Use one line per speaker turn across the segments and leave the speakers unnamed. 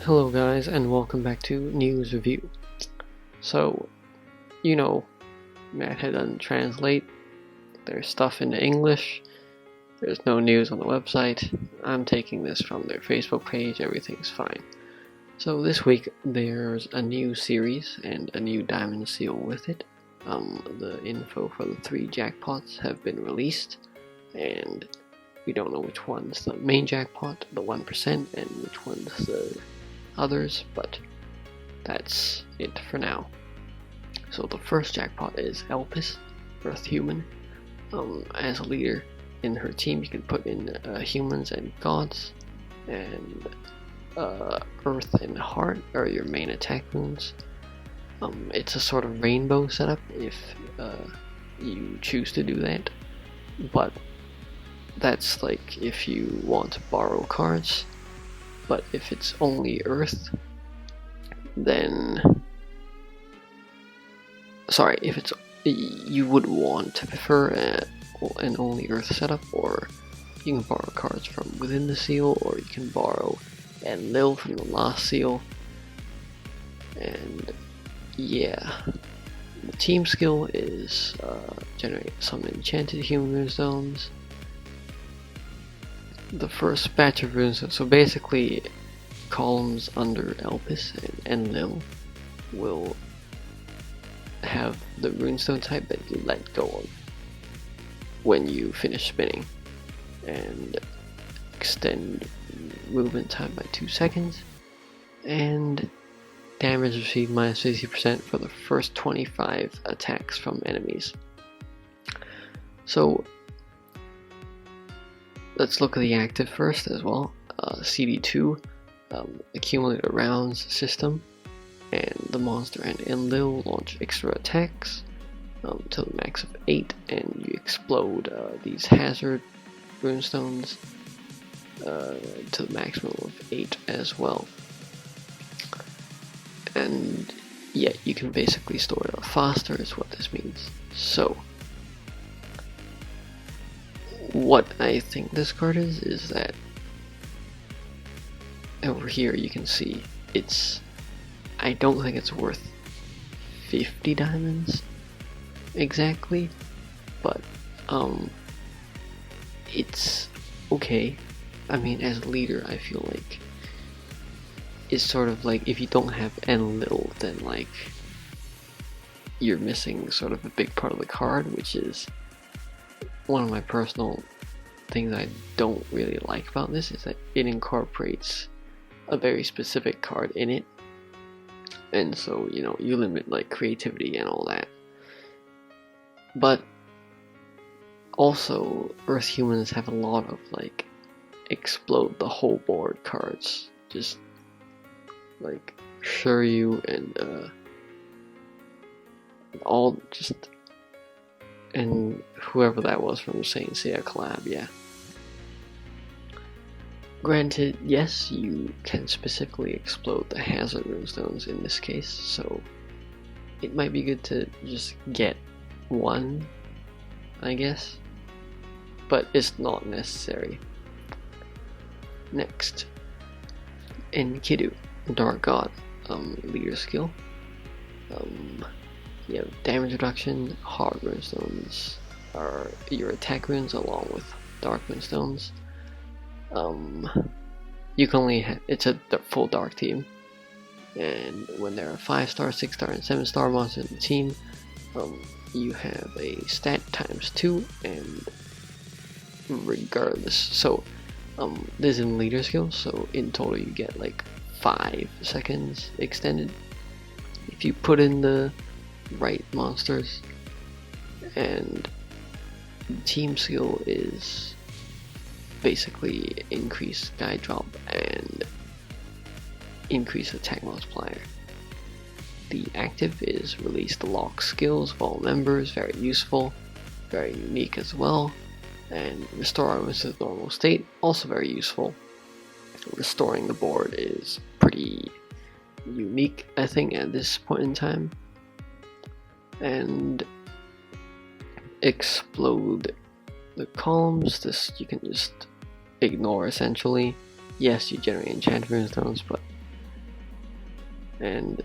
Hello guys, and welcome back to News Review. So, Matt had done translate. There's stuff into English. There's no news on the website. I'm taking this from their Facebook page. Everything's fine. So this week there's a new series and a new diamond seal with it. The info for the 3 jackpots have been released, and we don't know which one's the main jackpot, the 1%, and which one's the others, but that's it for now. So the first jackpot is Elpis, Earth Human. As a leader in her team, you can put in humans and gods, and Earth and Heart are your main attack runes. It's a sort of rainbow setup if you choose to do that, but that's like if you want to borrow cards. But if it's only Earth, then if it's you would want to prefer an only Earth setup, or you can borrow cards from within the seal, or you can borrow Enlil from the last seal. And yeah, the team skill is generate some enchanted human zones. The first batch of runes, so basically columns under Elpis and Enlil will have the runestone type that you let go of when you finish spinning, and extend movement time by 2 seconds, and damage received minus 50% for the first 25 attacks from enemies. So let's look at the active first as well. CD2, accumulator rounds system, and the monster and Enlil launch extra attacks to the max of 8, and you explode these hazard runestones to the maximum of 8 as well. And yeah, you can basically store it faster is what this means. So what I think this card is that over here you can see I don't think it's worth 50 diamonds exactly, but it's okay. I mean, as a leader, I feel like it's sort of like if you don't have Enlil, then like you're missing sort of a big part of the card, which is one of my personal things I don't really like about this, is that it incorporates a very specific card in it, and so you limit like creativity and all that. But also Earth humans have a lot of like explode the whole board cards, just like Shiryu and all just, and whoever that was from Saint Seiya collab, yeah. Granted, yes, you can specifically explode the hazard runestones in this case, so it might be good to just get one, I guess, but it's not necessary. Next, Enkidu, Dark God, leader skill. You have damage reduction. Hard runestones are your attack runes along with dark runestones. You can only it's a full dark team, and when there are 5-star, 6-star, and 7-star monsters in the team, you have a stat ×2, and regardless, so this is in leader skill, so in total you get like 5 seconds extended if you put in the right monsters. And team skill is basically increase guide drop and increase attack multiplier. The active is release the lock skills of all members, very useful, very unique as well, and restore items to the normal state, also very useful. Restoring the board is pretty unique, I think, at this point in time. And explode the columns, this you can just ignore essentially. Yes, you generate enchanted runestones, but And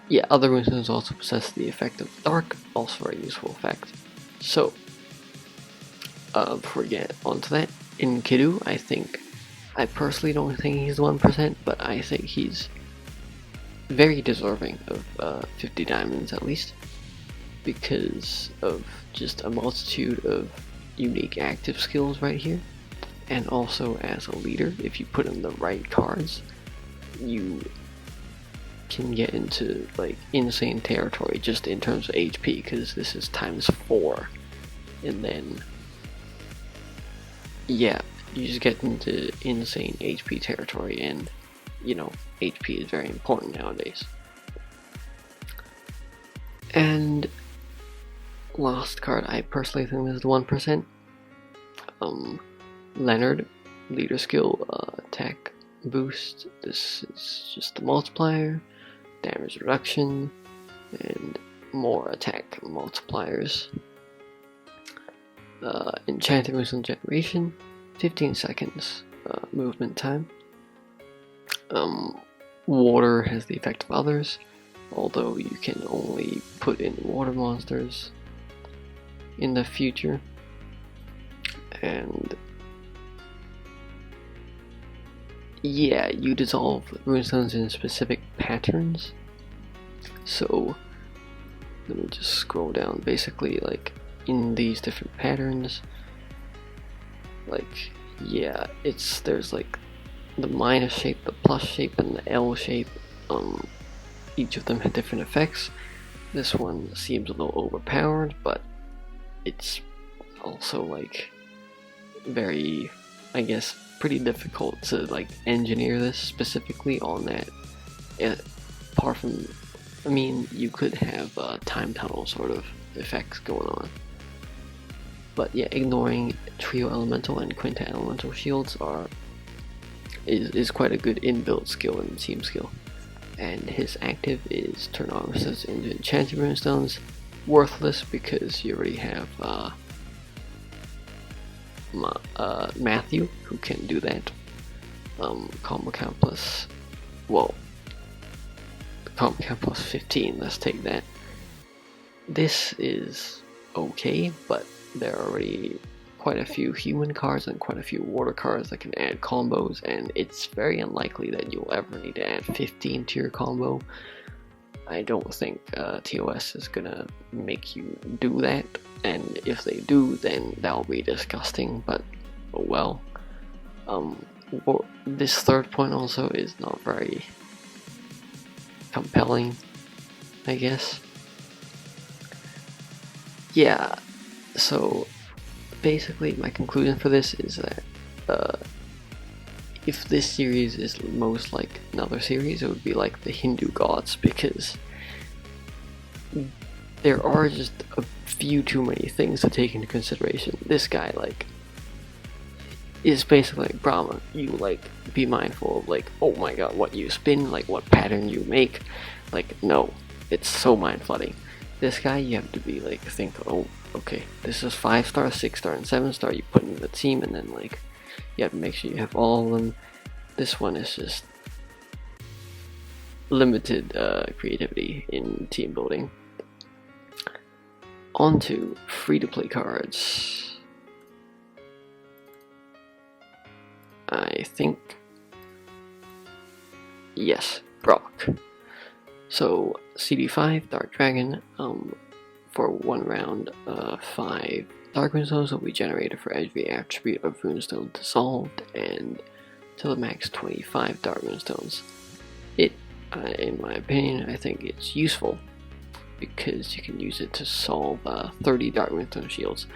yeah, other runestones also possess the effect of dark, also a useful effect. So, before we get onto that, in Kidu, I personally don't think he's 1%, but I think he's very deserving of 50 diamonds at least, because of just a multitude of unique active skills right here, and also as a leader, if you put in the right cards, you can get into like insane territory just in terms of HP, because this is ×4, and then yeah, you just get into insane HP territory, and you know, HP is very important nowadays. And last card, I personally think this is the 1%. Leonard, leader skill, attack boost. This is just a multiplier, damage reduction, and more attack multipliers. Enchanted Wisdom Generation, 15 seconds movement time. Water has the effect of others, although you can only put in water monsters in the future. And yeah, you dissolve runestones in specific patterns. So let me just scroll down. Basically, like in these different patterns, like yeah, there's like the minus shape, the plus shape, and the L shape. Each of them had different effects. This one seems a little overpowered, but it's also like very, I guess, pretty difficult to like engineer this specifically on that. Apart from, I mean, you could have time tunnel sort of effects going on. But yeah, ignoring trio elemental and quintet elemental shields is quite a good inbuilt skill and team skill. And his active is turn armistice into enchanted runestones. Worthless because you already have Matthew, who can do that. Combo count plus, well, combo count plus 15, let's take that. This is okay, but there are already quite a few human cards and quite a few water cards that can add combos, and it's very unlikely that you'll ever need to add 15 to your combo. I don't think TOS is gonna make you do that, and if they do, then that'll be disgusting, but oh well. This third point also is not very compelling, I guess. Yeah, so basically my conclusion for this is that if this series is most like another series, it would be like the Hindu gods, because there are just a few too many things to take into consideration. This guy like is basically like Brahma. You like be mindful of like, oh my god, what you spin, like what pattern you make. Like no, it's so mind flooding. This guy, you have to be like think, oh okay, this is 5-star, 6-star, and 7-star. You put in the team, and then like you have to make sure you have all of them. This one is just limited creativity in team building. On to free-to-play cards. I think, yes, Brock. So CD5 Dark Dragon. For 1 round, 5 Dark Runestones will be generated for every attribute of Runestone dissolved, and to the max 25 Dark Runestones. It, in my opinion, I think it's useful because you can use it to solve 30 Dark Runestone shields.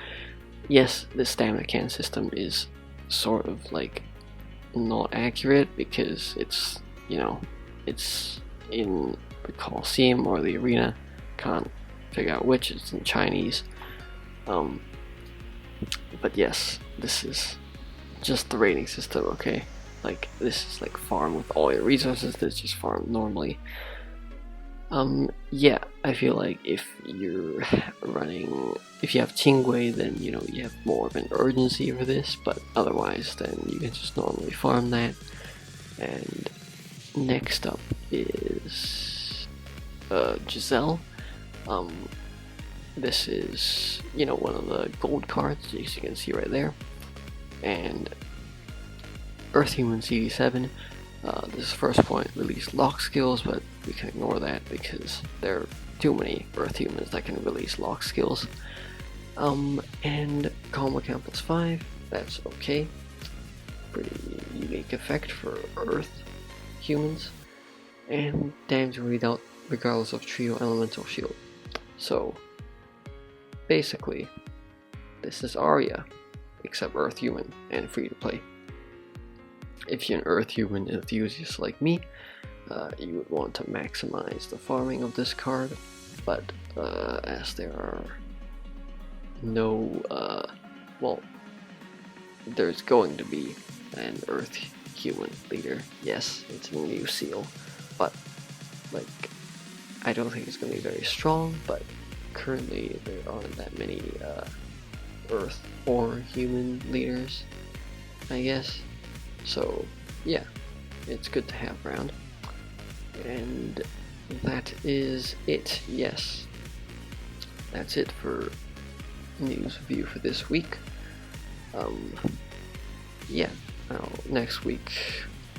Yes, the stamina can system is sort of like not accurate because it's, you know, it's in the Coliseum or the arena. Can't figure out which, it's in Chinese. But yes, this is just the rating system, okay? Like, this is like farm with all your resources, this just farm normally. Yeah, I feel like if you're running, if you have Qingwei, then you know, you have more of an urgency for this, but otherwise then you can just normally farm that. And next up is Giselle. This is, one of the gold cards, as you can see right there. And Earthhuman CD7. This first point release lock skills, but we can ignore that because there are too many Earthhumans that can release lock skills. And combo count +5, that's okay. Pretty unique effect for Earth humans. And damage readout regardless of trio elemental shield. So basically, this is Arya, except Earth human and free to play. If you're an Earth human enthusiast like me, you would want to maximize the farming of this card, but as there are no, there's going to be an Earth human leader. Yes, it's a new seal, but I don't think it's going to be very strong, but currently there aren't that many Earth or human leaders, I guess. So yeah, it's good to have around. And that is it. Yes, that's it for news review for this week. Yeah, next week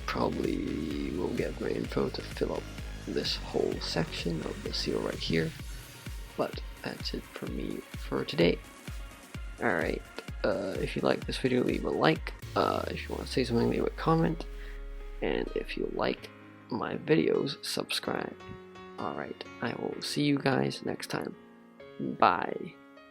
probably we'll get more info to fill up this whole section of the seal right here. But that's it for me for today. Alright, if you like this video, leave a like. If you want to say something, leave a comment. And if you like my videos, subscribe. Alright, I will see you guys next time. Bye.